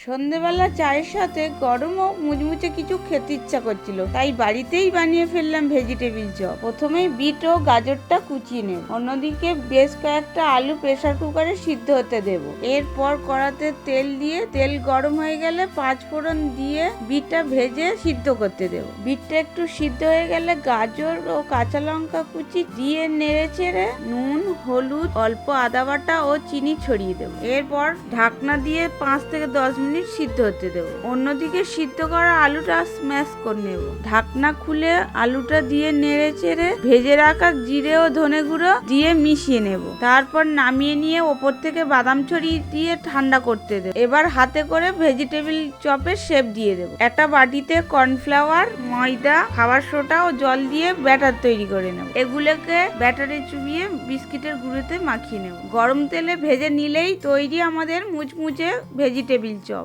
সন্ধেবেলা চায়ের সাথে গরম ও মুচমুচে কিছু খেতে ইচ্ছা করছিল, তাই বাড়িতেই বানিয়ে ফেললাম ভেজিটেবিল চপ। প্রথমেই বিট ও গাজরটা কুচিয়ে নেব। অন্যদিকে বেশ কয়েকটা আলু প্রেসার কুকারে সিদ্ধ হতে দেব। এরপর কড়াতে তেল দিয়ে তেল গরম হয়ে গেলে 5 ফোড়ন দিয়ে বিটটা ভেজে সিদ্ধ করতে দেব। বিটটা একটু সিদ্ধ হয়ে গেলে গাজর ও কাঁচা লঙ্কা কুচি দিয়ে নেড়ে চেড়ে নুন, হলুদ, অল্প আদা বাটা ও চিনি ছড়িয়ে দেব। এরপর ঢাকনা দিয়ে 5 থেকে 10 মিনিট সিদ্ধ হতে দেবো। অন্যদিকে সিদ্ধ করা আলুটা স্ম্যাশ করে নেব। ঢাকনা খুলে আলুটা দিয়ে নেড়ে চেড়ে ভেজে রাখা জিরে ও ধনে গুঁড়ো দিয়ে মিশিয়ে নেব। তারপর নামিয়ে নিয়ে ওপর থেকে বাদাম ছড়িয়ে দিয়ে ঠান্ডা করতে দেব। এবার হাতে করে ভেজিটেবিল চপের শেপ দিয়ে দেব। একটা বাটিতে কর্নফ্লাওয়ার, ময়দা, খাবার সোডা ও জল দিয়ে ব্যাটার তৈরি করে নেব। এগুলোকে ব্যাটারে চুবিয়ে বিস্কিটের গুঁড়োতে মাখিয়ে নেব। গরম তেলে ভেজে নিলেই তৈরি আমাদের মুচমুচে ভেজিটেবিল চপ।